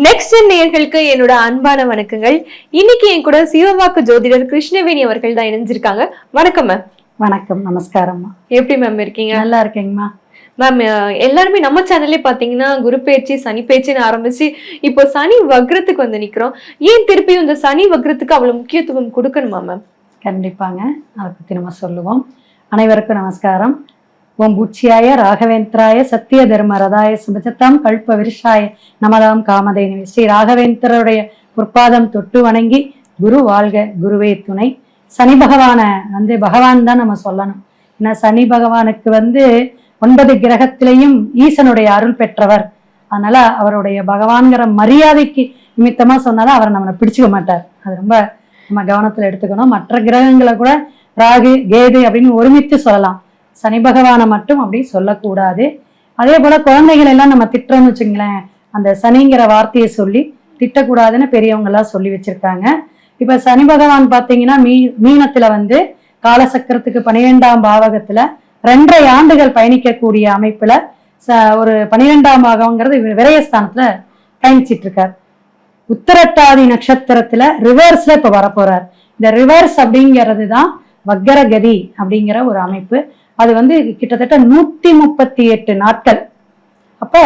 Next நேயர்களுக்கு என்னோட அன்பான வணக்கங்கள். இன்னைக்கு என் கூட சிவவாக்கு ஜோதிடர் கிருஷ்ணவேணி அவர்கள் தான் இணைஞ்சிருக்காங்க. வணக்கம் மேம். வணக்கம், நமஸ்காரம்மா. எப்படி மேம் இருக்கீங்க? நல்லா இருக்கேங்கம்மா. மேம், எல்லாருமே நம்ம சேனல்லே பாத்தீங்கன்னா குரு பேச்சு சனி பேச்சுன்னு ஆரம்பிச்சு இப்போ சனி வக்ரத்துக்கு வந்து நிக்கிறோம். ஏன் திருப்பியும் இந்த சனி வக்ரத்துக்கு அவ்வளவு முக்கியத்துவம் கொடுக்கணுமா மேம்? கண்டிப்பாங்க, அதை பத்தி நம்ம சொல்லுவோம். அனைவருக்கும் நமஸ்காரம். ஓம் பூச்சியாய ராகவேந்திராய சத்திய தர்ம ரதாய சுபஜத்தாம் கல்ப விருஷாய நமதாம் காமதேனி. ஸ்ரீ ராகவேந்திரருடைய பொற்பாதம் தொட்டு வணங்கி குரு வாழ்க, குருவே துணை. சனி பகவானை பகவான் தான் நம்ம சொல்லணும். ஏன்னா சனி பகவானுக்கு 9 கிரகத்திலையும் ஈசனுடைய அருள் பெற்றவர். அதனால அவருடைய பகவான்கிற மரியாதைக்கு நிமித்தமா சொன்னாலும் அவரை நம்மளை பிடிச்சுக்க மாட்டார். அது ரொம்ப நம்ம கவனத்துல எடுத்துக்கணும். மற்ற கிரகங்களை கூட ராகு கேது அப்படின்னு ஒருமித்து சொல்லலாம், சனி பகவானை மட்டும் அப்படி சொல்லக்கூடாது. அதே போல குழந்தைகள் எல்லாம் நம்ம திட்டுறோம்னு வச்சுங்களேன், அந்த சனிங்கிற வார்த்தையை சொல்லி திட்டக்கூடாதுன்னு பெரியவங்க எல்லாம் சொல்லி வச்சிருக்காங்க. இப்ப சனி பகவான் பாத்தீங்கன்னா மீனத்துல காலசக்கரத்துக்கு 12ஆம் பாவகத்துல 2.5 ஆண்டுகள் பயணிக்கக்கூடிய அமைப்புல ஒரு 12ஆம் பாகம்ங்கிறது விரயஸ்தானத்துல பயணிச்சிட்டு இருக்கார். உத்திரட்டாதி நட்சத்திரத்துல ரிவர்ஸ்ல இப்ப வரப்போறார். இந்த ரிவர்ஸ் அப்படிங்கிறது தான் வக்கரகதி அப்படிங்கிற ஒரு அமைப்பு. அது கிட்டத்தட்ட 138 நாட்கள். அப்ப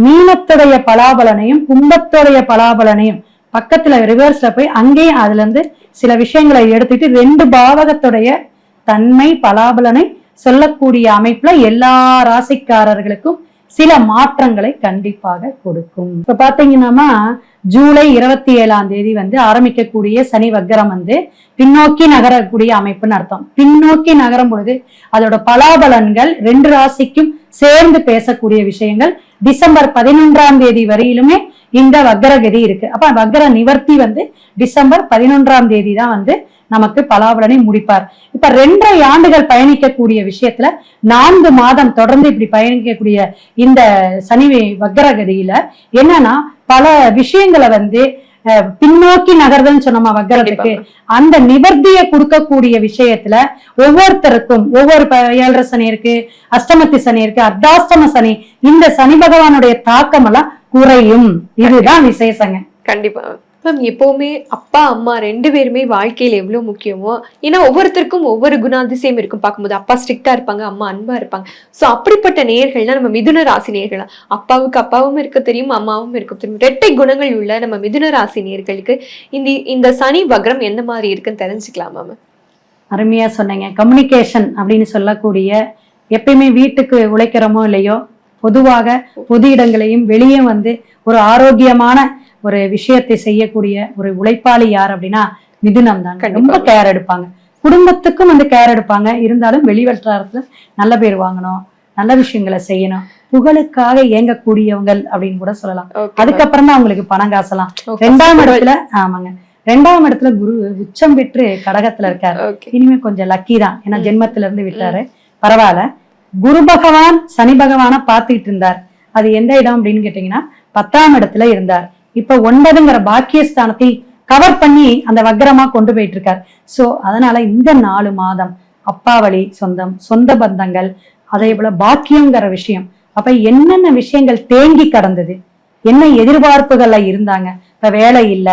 மீனத்துடைய பலாபலனையும் கும்பத்துடைய பலாபலனையும் பக்கத்துல ரிவர்ஸ்ல போய் அங்கேயும் அதுல சில விஷயங்களை எடுத்துட்டு 2 பாவகத்துடைய தன்மை பலாபலனை சொல்லக்கூடிய அமைப்புல எல்லா ராசிக்காரர்களுக்கும் சில மாற்றங்களை கண்டிப்பாக கொடுக்கும். இப்ப பாத்தீங்கன்னா ஜூலை 27ஆம் தேதி ஆரம்பிக்கக்கூடிய சனி வக்கரம் பின்னோக்கி நகரக்கூடிய அமைப்புன்னு அர்த்தம். பின்னோக்கி நகரும் பொழுது அதோட பலாபலன்கள் 2 ராசிக்கும் சேர்ந்து பேசக்கூடிய விஷயங்கள். டிசம்பர் 11ஆம் தேதி வரையிலுமே இந்த வக்கரகதி இருக்கு. அப்ப வக்கர நிவர்த்தி டிசம்பர் 11ஆம் தேதி தான் நமக்கு பலாபலனை முடிப்பார். இப்ப 2.5 ஆண்டுகள் பயணிக்கக்கூடிய விஷயத்துல 4 மாதம் தொடர்ந்து இப்படி பயணிக்கக்கூடிய இந்த சனி வக்கரகதியில என்னன்னா பல விஷயங்களை பின்னோக்கி நகர்தல்னு சொன்னோமா வக்கரத்துக்கு, அந்த நிவர்த்தியை கொடுக்கக்கூடிய விஷயத்துல ஒவ்வொருத்தருக்கும் ஒவ்வொரு 7.5 சனி இருக்கு, அஷ்டமத்தி சனி இருக்கு, அர்த்தாஷ்டம சனி, இந்த சனி பகவானுடைய தாக்கம் எல்லாம் குறையும். இதுதான் விசேஷங்க. கண்டிப்பா மேம். எப்பவுமே அப்பா அம்மா 2 பேருமே வாழ்க்கையில எவ்வளவு முக்கியமோ, ஏன்னா ஒவ்வொருத்தருக்கும் ஒவ்வொரு குணாதிசயம் இருக்கும். பார்க்கும்போது அப்பா ஸ்ட்ரிக்டா இருப்பாங்க, அம்மா அன்பா இருப்பாங்க. சோ அப்படிப்பட்ட நேயர்கள்னா நம்ம மிதுன ராசி நேயர்கள். அப்பாவுக்கு அப்பாவும் இருக்க தெரியும், அம்மாவும் இருக்க தெரியும். 2 குணங்கள் உள்ள நம்ம மிதுன ராசி நேயர்களுக்கு இந்த சனி வக்ரம் எந்த மாதிரி இருக்குன்னு தெரிஞ்சுக்கலாமா மேம்? அருமையா சொன்னீங்க. கம்யூனிகேஷன் அப்படின்னு சொல்லக்கூடிய, எப்பயுமே வீட்டுக்கு உழைக்கிறோமோ இல்லையோ, பொதுவாக பொது இடங்களையும் வெளியே ஒரு ஆரோக்கியமான ஒரு விஷயத்தை செய்யக்கூடிய ஒரு உழைப்பாளி யார் அப்படின்னா மிதுனம் தான். ரொம்ப கேர் எடுப்பாங்க, குடும்பத்துக்கும் கேர் எடுப்பாங்க. இருந்தாலும் வெளிவட்டாரத்துல நல்ல பேர் வாங்கணும், நல்ல விஷயங்களை செய்யணும், புகழுக்காக இயங்கக்கூடியவங்க அப்படின்னு கூட சொல்லலாம். அதுக்கப்புறம் தான் அவங்களுக்கு பணம் காசலாம். 2ஆம் இடத்துல, ஆமாங்க, 2ஆம் இடத்துல குரு உச்சம் பெற்று கடகத்துல இருக்காரு. இனிமே கொஞ்சம் லக்கி தான், ஏன்னா ஜென்மத்துல இருந்து விட்டாரு. பரவாயில்ல. குரு பகவான் சனி பகவான பாத்துக்கிட்டு இருந்தார். அது எந்த இடம் அப்படின்னு கேட்டீங்கன்னா 10ஆம் இடத்துல இருந்தார். இப்ப 9ங்கிற பாக்கியஸ்தானத்தை கவர் பண்ணி அந்த வக்கரமா கொண்டு போயிட்டு இருக்கார். சோ அதனால இந்த 4 மாதம் அப்பா வழி சொந்தம், சொந்த பந்தங்கள், அதே போல பாக்கியங்கிற விஷயம். அப்ப என்னென்ன விஷயங்கள் தேங்கி கடந்தது, என்ன எதிர்பார்ப்புகள்ல இருந்தாங்க, இப்ப வேலை இல்ல,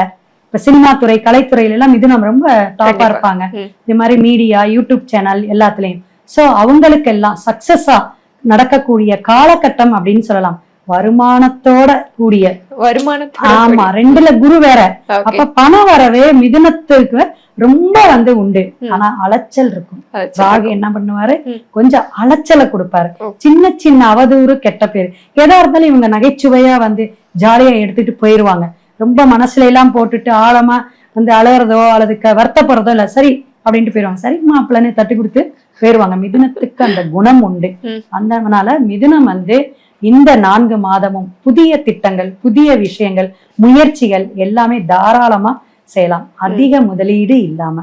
இப்ப சினிமா துறை கலைத்துறையில எல்லாம் இது நம்ம ரொம்ப டாப்பா இருப்பாங்க. இது மாதிரி மீடியா, யூடியூப் சேனல் எல்லாத்துலயும். சோ அவங்களுக்கு எல்லாம் சக்சஸா நடக்கக்கூடிய காலகட்டம் அப்படின்னு சொல்லலாம். வருமானத்தோட கூடிய ஆமா, 2ல குரு வேற. அப்ப பண வரவே மிதுனத்துக்கு ரொம்ப உண்டு. ஆனா அலைச்சல் இருக்கும். ராகு என்ன பண்ணுவாரு, கொஞ்சம் அலைச்சலை கொடுப்பாரு. சின்ன சின்ன அவதூறு, கெட்ட பேரு, எதா இருந்தாலும் இவங்க நகைச்சுவையா ஜாலியா எடுத்துட்டு போயிருவாங்க. ரொம்ப மனசுல எல்லாம் போட்டுட்டு ஆழமா அழகிறதோ அல்லது வருத்தப்படுறதோ இல்ல, சரி அப்படின்ட்டு போயிருவாங்க. சரி மாப்பிள்ளன்னு தட்டி கொடுத்து போயிருவாங்க. மிதுனத்துக்கு அந்த குணம் உண்டு. அதனால மிதுனம் இந்த 4 மாதமும் புதிய திட்டங்கள், புதிய விஷயங்கள், முயற்சிகள் எல்லாமே தாராளமா செய்யலாம். அதிக முதலீடு இல்லாம.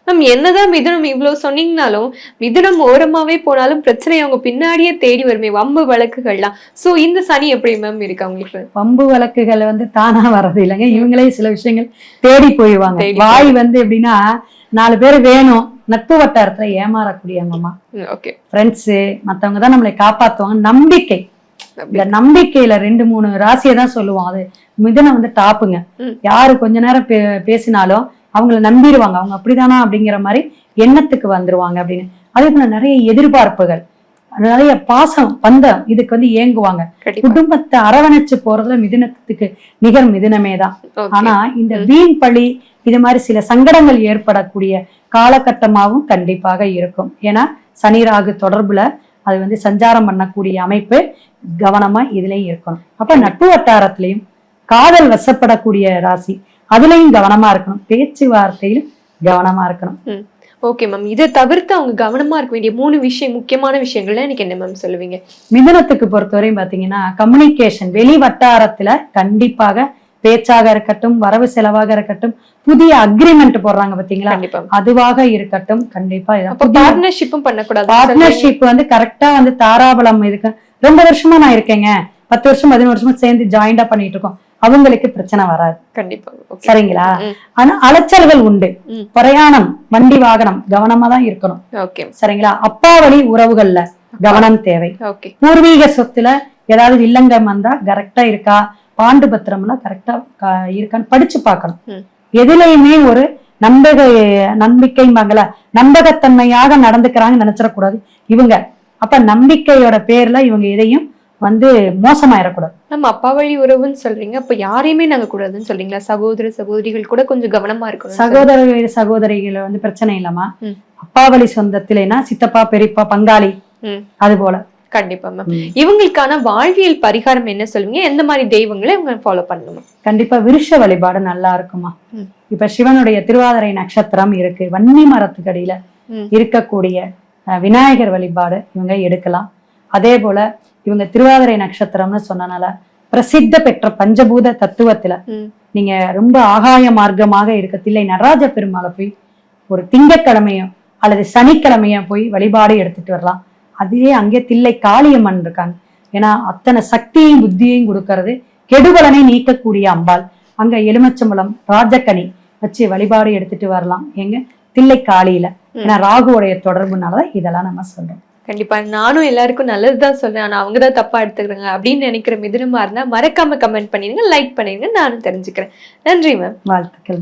மேம், என்னதான் மிதுனம் இவ்வளவு சொன்னீங்கனாலும் மிதுனம் ஓரமாவே போனாலும் பிரச்சனை அவங்க பின்னாடியே தேடி வருமே, வம்பு வழக்குகள்லாம். சோ இந்த சனி எப்படி மேம் இருக்கு அவங்களுக்கு? வம்பு வழக்குகள் தானா வர்றது இல்லைங்க, இவங்களே சில விஷயங்கள் தேடி போயிடுவாங்க. வாய் எப்படின்னா 4 பேர் வேணும், நட்பு வட்டாரத்துல ஏமாறக்கூடியவங்கம்மா, ஃப்ரெண்ட்ஸு மத்தவங்க தான் நம்மளை காப்பாத்துவாங்க. நம்பிக்கை இந்த நம்பிக்கையில 2-3 ராசியை தான் சொல்லுவோம். அது மிதுனம் வந்து டாப்புங்க. யாரு கொஞ்ச நேரம் பேசினாலும் அவங்கள நம்பிடுவாங்க, அவங்க அப்படிதானா அப்படிங்கிற மாதிரி எண்ணத்துக்கு வந்துருவாங்க அப்படின்னு. அதே போல நிறைய எதிர்பார்ப்புகள், நிறைய பாசம் பந்தம், இதுக்கு வந்து ஏங்குவாங்க. குடும்பத்தை அரவணைச்சு போறதுல மிதுனத்துக்கு நிகர் மிதுனமே தான். ஆனா இந்த வீண் பழி இது மாதிரி சில சங்கடங்கள் ஏற்படக்கூடிய காலகட்டமாகவும் கண்டிப்பாக இருக்கும். ஏன்னா சனி ராகு தொடர்புல அது வந்து சஞ்சாரம் பண்ணக்கூடிய அமைப்பு, கவனமா இதுலயும் இருக்கணும். அப்ப நட்பு வட்டாரத்திலையும் காதல் வசப்படக்கூடிய ராசி, அதுலயும் கவனமா இருக்கணும், பேச்சுவார்த்தையிலும் கவனமா இருக்கணும். ஓகே மேம், இதை தவிர்த்து அவங்க கவனமா இருக்க வேண்டிய 3 முக்கியமான விஷயங்கள்ல எனக்கு என்ன மேம் சொல்லுவீங்க? மிதுனத்துக்கு பொறுத்தவரையும் பாத்தீங்கன்னா கம்யூனிகேஷன், வெளி வட்டாரத்துல கண்டிப்பாக பேச்சாக இருக்கட்டும், வரவு செலவாக இருக்கட்டும், புதிய அக்ரிமெண்ட் போடுறாங்க பாத்தீங்களா, அதுவாக இருக்கட்டும், கண்டிப்பா பார்ட்னர்ஷிப்பும் பண்ணக்கூடாது. பார்ட்னர்ஷிப் வந்து கரெக்டா வந்து தாராபலம் இருக்கு. 2 வருஷமா நான் இருக்கேங்க, 10 வருஷம் 11 வருஷமா சேர்ந்து ஜாயிண்டா பண்ணிட்டு இருக்கோம், அவங்களுக்கு பிரச்சனை வராது. கண்டிப்பா. சரிங்களா? ஆனா அலைச்சல்கள் உண்டு. பிரயாணம், வண்டி வாகனம் கவனமா தான் இருக்கணும். சரிங்களா? அப்பா வழி உறவுகள்ல கவனம் தேவை. பூர்வீக சொத்துல ஏதாவது வில்லங்கம் வந்தா கரெக்டா இருக்கா, பாண்டு பத்திரம் எல்லாம் கரெக்டா இருக்கான்னு படிச்சு பார்க்கணும். எதுலையுமே ஒரு நம்பிக்கை மங்கள நம்பகத்தன்மையாக நடந்துக்கிறாங்க நினைச்சிடக்கூடாது இவங்க. அப்ப நம்பிக்கையோட பேர்ல இவங்க எதையும் வந்து மோசமாயிடக்கூடாது. நம்ம அப்பா வழி உறவுன்னு சொல்றீங்க, அப்ப யாரையுமே நாங்க கூடாதுன்னு சொல்றீங்களா? சகோதர சகோதரிகள் கூட கொஞ்சம் கவனமா இருக்கணும். சகோதரிகளை வந்து பிரச்சனை இல்லாமா, அப்பா வழி சொந்தத்திலேனா சித்தப்பா பெரியப்பா பங்காளி அது போல. கண்டிப்பா மேம். இவங்களுக்கான வாழ்வியல் பரிகாரம் என்ன சொல்லுவீங்க? எந்த மாதிரி தெய்வங்களை இவங்க ஃபாலோ பண்ணணுமா? கண்டிப்பா விருஷ வழிபாடு நல்லா இருக்குமா. இப்ப சிவனுடைய திருவாதிரை நட்சத்திரம் இருக்கு, வன்னி மரத்துக்கு அடியில இருக்கக்கூடிய விநாயகர் வழிபாடு இவங்க எடுக்கலாம். அதே போல இவங்க திருவாதிரை நட்சத்திரம்னு சொன்னனால பிரசித்த பெற்ற பஞ்சபூத தத்துவத்துல நீங்க ரொம்ப ஆகாய மார்க்கமாக இருக்க தில்லை நடராஜ பெருமாளை போய் ஒரு திங்கட்கிழமையோ அல்லது சனிக்கிழமையோ போய் வழிபாடு எடுத்துட்டு வரலாம். அதுவே அங்கே தில்லை காளியம்மன் இருக்காங்க. ஏன்னா அத்தனை சக்தியையும் புத்தியையும் கொடுக்கறது, கெடுபலனை நீக்கக்கூடிய அம்பாள். அங்க எலுமிச்சம்பழம் ராஜக்கனி வச்சு வழிபாடு எடுத்துட்டு வரலாம் எங்க தில்லை காளியில. ஏன்னா ராகுவோடைய தொடர்புனாலதான் இதெல்லாம் நம்ம சொல்றோம். கண்டிப்பா நானும் எல்லாருக்கும் நல்லதுதான் சொல்றேன், ஆனா அவங்கதான் தப்பா எடுத்துக்கிறாங்க அப்படின்னு நினைக்கிற மிதுனமா இருந்தா மறக்காம கமெண்ட் பண்ணிடுங்க, லைக் பண்ணிடுங்க, நானும் தெரிஞ்சுக்கிறேன். நன்றி மேம். வாழ்த்துக்கள்.